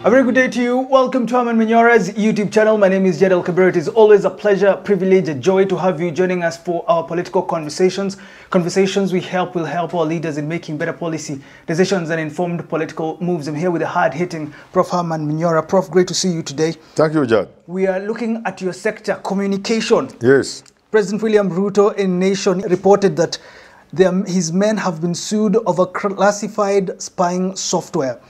A very good day to you. Welcome to Herman Manyora's YouTube channel. My name is Jed Kabir. It is always a pleasure, privilege, a joy to have you joining us for our political conversations. Conversations will help our leaders in making better policy decisions and informed political moves. I'm here with a hard-hitting Prof. Herman Manyora. Prof, great to see you today. Thank you, Jed. We are looking at your sector, communication. Yes. President William Ruto in Nation reported that his men have been sued over classified spying software.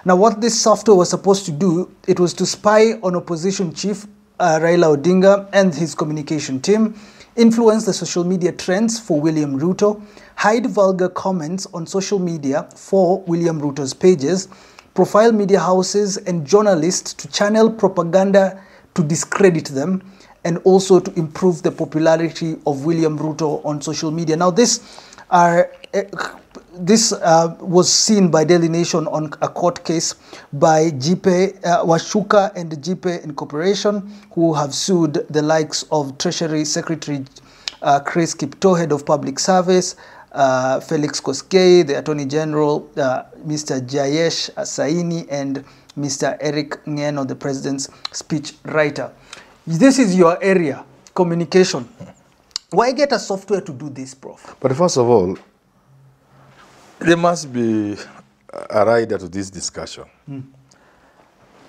Now, what this software was supposed to do, it was to spy on opposition chief Raila Odinga and his communication team, influence the social media trends for William Ruto, hide vulgar comments on social media for William Ruto's pages, profile media houses and journalists to channel propaganda to discredit them, and also to improve the popularity of William Ruto on social media. Now, this was seen by Daily Nation on a court case by Washuka and Jipe Incorporation, who have sued the likes of Treasury Secretary Chris Kipto, Head of Public Service, Felix Koskei, the Attorney General, Mr. Jayesh Saini, and Mr. Eric Ngeno, the President's speech writer. This is your area, communication. Why get a software to do this, Prof? But first of all, there must be a rider to this discussion.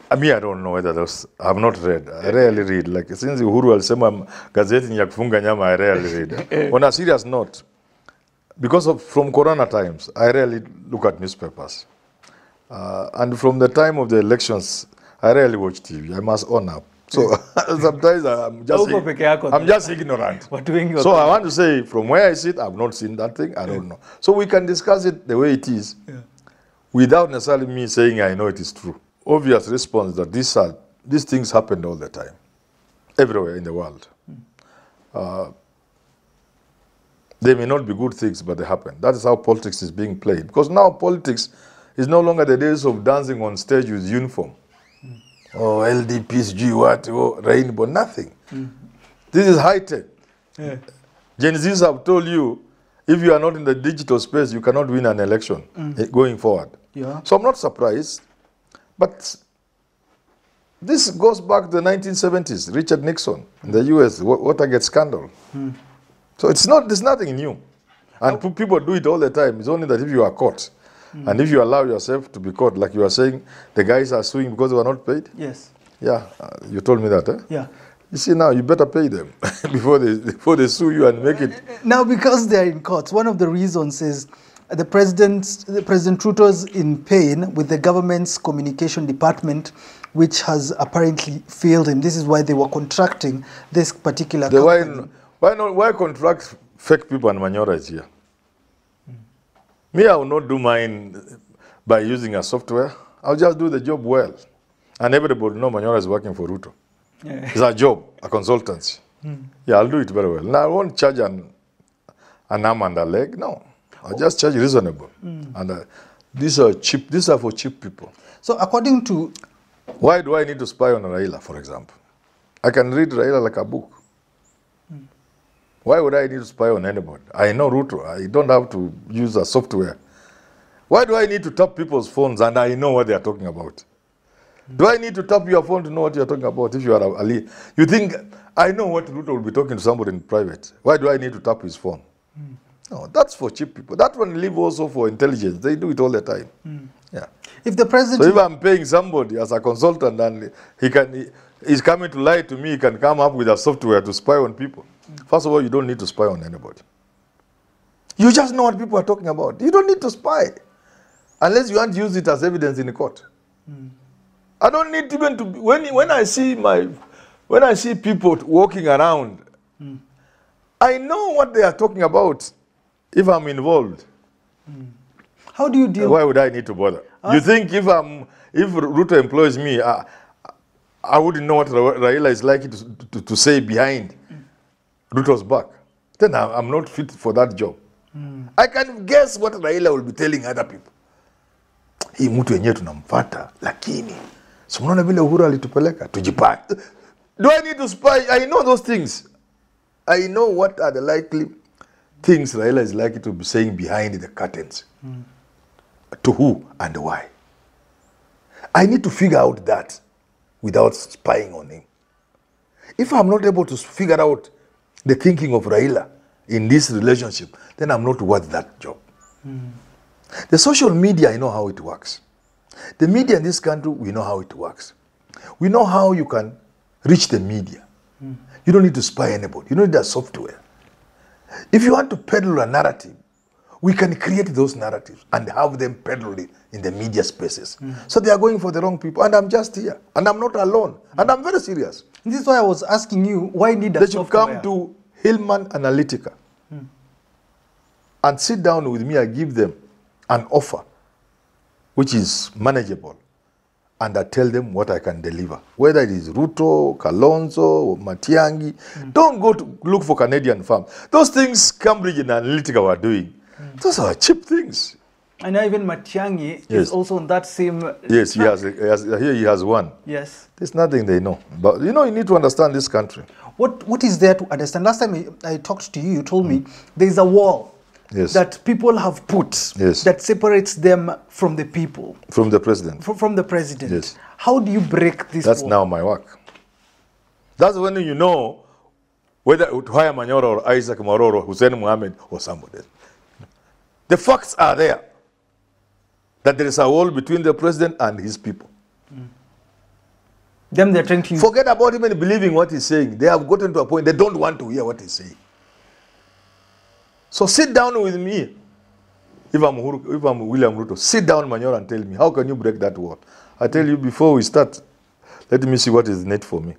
I mean, I don't know whether those, I have not read. I rarely read. Like, since Uhuru alisema gazeti ni ya kufunga nyama, I rarely read. On a serious note, because from Corona times, I rarely look at newspapers. And from the time of the elections, I rarely watch TV. I must own up. So sometimes I'm just ignorant. So I want to say, from where I sit, I've not seen that thing. I don't know. So we can discuss it the way it is, without necessarily me saying I know it is true. Obvious response that these things happened all the time, everywhere in the world. They may not be good things, but they happen. That is how politics is being played. Because now politics is no longer the days of dancing on stage with uniform. Oh, LDPSG, what? Oh, rainbow, nothing. This is high-tech. Gen Zs have told you, if you are not in the digital space, you cannot win an election going forward. So I'm not surprised. But this goes back to the 1970s, Richard Nixon in the US, Watergate scandal. So there's nothing new. And people do it all the time. It's only that if you are caught, and if you allow yourself to be caught, like you are saying, the guys are suing because they were not paid? Yes. Yeah, you told me that, eh? Yeah. You see, now you better pay them before they sue you and make it. Now, because they're in court, one of the reasons is President Ruto's in pain with the government's communication department, which has apparently failed him. This is why they were contracting this particular company. Why contract fake people and Manyora is here? Me, I will not do mine by using a software. I'll just do the job well. And everybody knows Manyora is working for Ruto. It's a job, a consultancy. Yeah, I'll do it very well. Now, I won't charge an arm and a leg. No, I'll just charge reasonable. And these are cheap. These are for cheap people. So according to... Why do I need to spy on Raila, for example? I can read Raila like a book. Why would I need to spy on anybody? I know Ruto. I don't have to use a software. Why do I need to tap people's phones and I know what they are talking about? Do I need to tap your phone to know what you are talking about if you are a lead? You think, I know what Ruto will be talking to somebody in private. Why do I need to tap his phone? No, that's for cheap people. That one live also for intelligence. They do it all the time. Yeah. If the president... So if I'm paying somebody as a consultant and he's coming to lie to me, he can come up with a software to spy on people. First of all, you don't need to spy on anybody. You just know what people are talking about. You don't need to spy. Unless you want to use it as evidence in the court. I don't need even to... When I see people walking around, I know what they are talking about if I'm involved. How do you deal... Why would I need to bother? You think if Ruto employs me, I wouldn't know what Raila is likely to say behind Ruto's back? Then I'm not fit for that job. I can guess what Raila will be telling other people. Hii mtu yenyewe tunamfuata, lakini so mnaona vile Uhuru alitupeleka tujipate. Do I need to spy? I know those things. I know what are the likely things Raila is likely to be saying behind the curtains. To who and why. I need to figure out that without spying on him. If I'm not able to figure out the thinking of Raila in this relationship, then I'm not worth that job. The social media, I know how it works. The media in this country, we know how it works. We know how you can reach the media. You don't need to spy anybody. You don't need that software. If you want to peddle a narrative, we can create those narratives and have them peddled in the media spaces. So they are going for the wrong people. And I'm just here. And I'm not alone. And I'm very serious. This is why I was asking you, why need a software? They should software? come to Hillman Analytica and sit down with me and give them an offer which is manageable. And I tell them what I can deliver. Whether it is Ruto, Kalonzo, Matiangi. Don't go to look for Canadian firms. Those things Cambridge and Analytica were doing, those are cheap things. I know even Matiangi is also on that same Yes, here he has one. Yes. There's nothing they know. But you know, you need to understand this country. What is there to understand? Last time I talked to you, you told me there's a wall that people have put that separates them from the people. From the president. From the president. Yes. How do you break this That's wall? now my work. That's when you know whether to hire Manyora or Isaac Maroro, Hussein Mohammed or somebody. The facts are there. That there is a wall between the president and his people. Them they're trying to use. Forget about even believing what he's saying. They have gotten to a point they don't want to hear what he's saying. So sit down with me. If I'm William Ruto, sit down, Manyora, and tell me, how can you break that wall? I tell you before we start, let me see what is in it for me.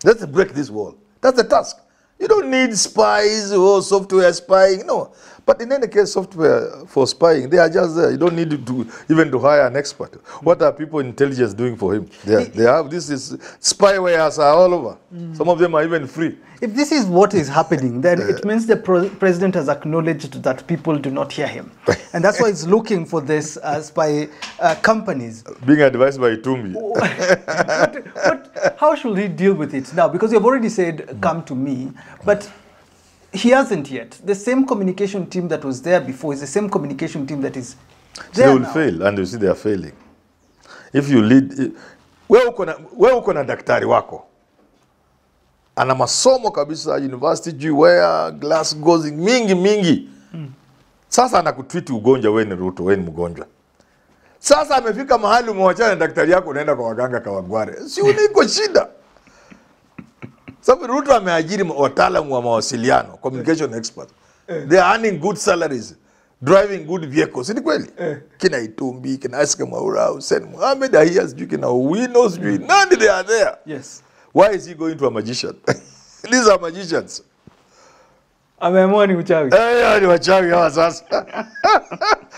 Let's break this wall. That's the task. You don't need spies or software spying, no. But in any case, software for spying, they are just there. You don't need to even to hire an expert. What are people in intelligence doing for him? They have this is spywares are all over. Some of them are even free. If this is what is happening, then it means the president has acknowledged that people do not hear him. And that's why he's looking for this spy companies. Being advised by Tumbi. How should he deal with it now? Because you've already said, come to me. But he hasn't yet. The same communication team that was there before is the same communication team that is there They will now. fail, and you see they are failing. If you lead... Wewe uko na daktari wako. Ana masomo kabisa, university juu where glass goes mingi. Sasa anakutreat ugonjwa wewe ni Ruto, wewe ni mgonjwa. Sasa amefika mahali umewachana na daktari yako unaenda kwa waganga kawagware. Si uniko shida. Sababu Ruto ameajiri wataalamu wa mawasiliano, communication experts. They are earning good salaries, driving good vehicles. Ni kweli? Kina Itumbi, kina Isaac Mwaura, Hussein Mohammed, Ahia, kina Owino, none they are there. Yes. Why is he going to a magician? These are magicians. Ameamua ni uchawi. Hawa ni wachawi hawa sasa.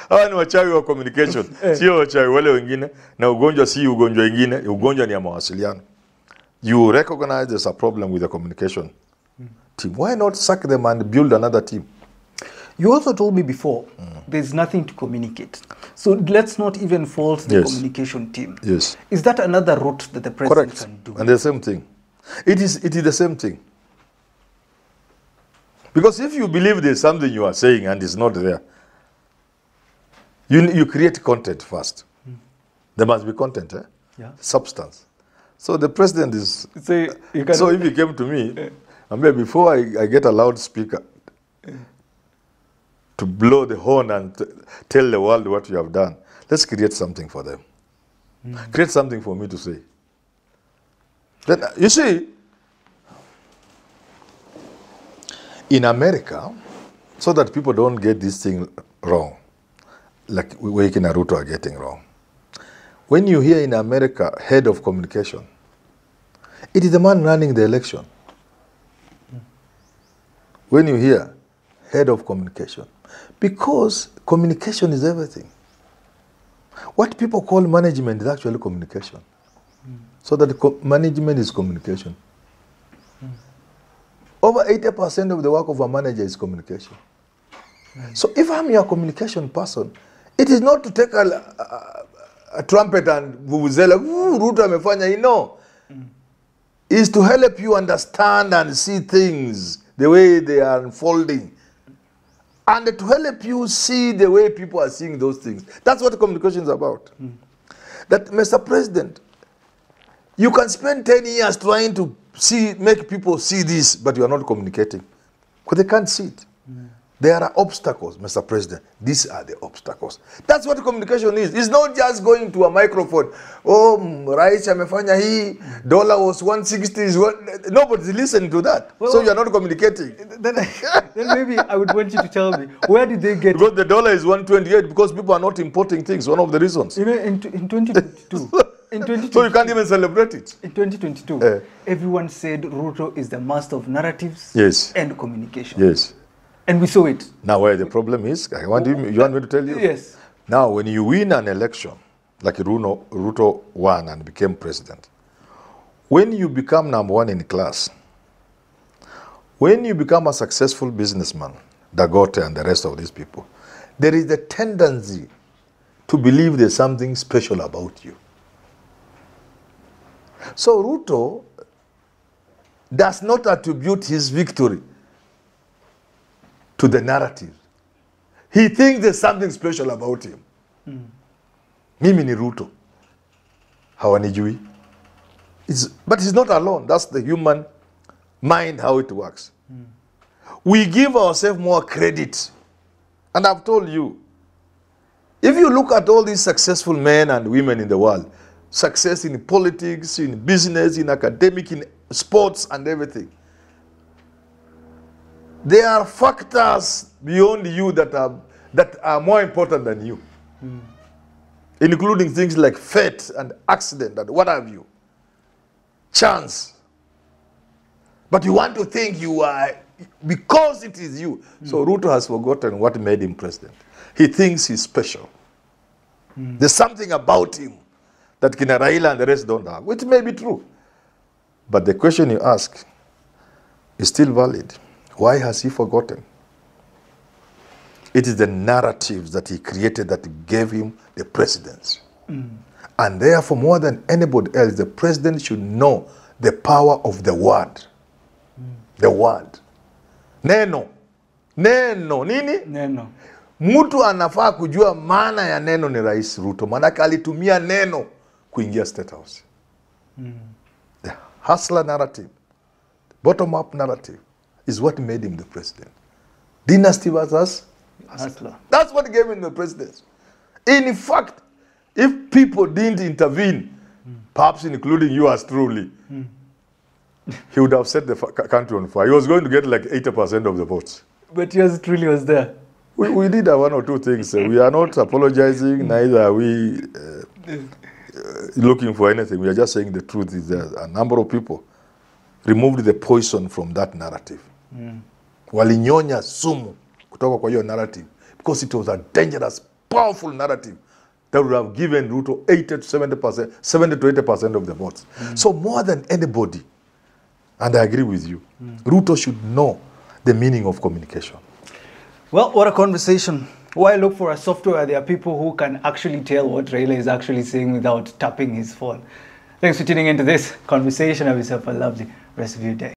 Hawa ni wachawi wa communication. Sio wachawi wale wengine. Na ugonjwa si ugonjwa wengine. Ugonjwa ni ya mawasiliano. You recognize there's a problem with the communication team. Why not sack them and build another team? You also told me before, there's nothing to communicate. So let's not even fault the communication team. Yes. Is that another route that the president can do? And the same thing. It is the same thing. Because if you believe there's something you are saying and it's not there, you create content first. There must be content, substance. So the president is... So if he came to me, I mean, before I get a loudspeaker to blow the horn and tell the world what you have done, let's create something for them. Create something for me to say. Then, you see, in America, so that people don't get this thing wrong, like we in Ruto are getting wrong. When you hear in America, head of communication, it is the man running the election. When you hear head of communication, because communication is everything. What people call management is actually communication. So that management is communication. Over 80% of the work of a manager is communication. So if I'm your communication person, it is not to take a trumpet and vuvuzela, Ruto amefanya, no. Is to help you understand and see things the way they are unfolding. and to help you see the way people are seeing those things. That's what communication is about. That, Mr. President, you can spend 10 years trying to make people see this, but you are not communicating. Because they can't see it. There are obstacles, Mr. President. These are the obstacles. That's what communication is. It's not just going to a microphone. Oh, Rais amefanya hii, dollar was 160. Nobody's listening to that. Well, so you're not communicating. Then maybe I would want you to tell me, where did they get Because the dollar is 128, because people are not importing things. One of the reasons. You know, in 2022... So you can't even celebrate it. In 2022, everyone said Ruto is the master of narratives and communication. Yes. And we saw it. Now where the problem is, you want me to tell you? Yes. Now when you win an election, like Ruto won and became president, when you become number one in class, when you become a successful businessman, Dagote and the rest of these people, there is a tendency to believe there's something special about you. So Ruto does not attribute his victory to the narrative. He thinks there's something special about him. Mimi ni Ruto. Hawanijui. But he's not alone. That's the human mind, how it works. We give ourselves more credit. And I've told you, if you look at all these successful men and women in the world, success in politics, in business, in academic, in sports and everything, there are factors beyond you that are more important than you. Including things like fate and accident and what have you. Chance. But you want to think you are, because it is you. So Ruto has forgotten what made him president. He thinks he's special. There's something about him that Kina Raila and the rest don't have, which may be true. But the question you ask is still valid. Why has he forgotten? It is the narratives that he created that gave him the presidency. And therefore, more than anybody else, the president should know the power of the word. The word. Neno. Neno. Nini? Neno. Mtu anafaa kujua maana ya neno ni Rais Ruto. Manake alitumia neno kuingia State House. The hustler narrative, bottom-up narrative, is what made him the president. Dynasty versus hustler. That's what gave him the presidency. In fact, if people didn't intervene, perhaps including you as truly, he would have set the country on fire. He was going to get like 80% of the votes. But yours truly was there. We did one or two things. We are not apologizing, neither are we looking for anything. We are just saying the truth is that a number of people removed the poison from that narrative. Walinyonya sumu kutoka kwa hiyo narrative because it was a dangerous, powerful narrative that would have given Ruto 80 to 70%, 70 to 80% of the votes. So more than anybody, and I agree with you, Ruto should know the meaning of communication. Well, what a conversation. Why look for a software? There are people who can actually tell what Raila is actually saying without tapping his phone. Thanks for tuning into this conversation. Have yourself a lovely rest of your day.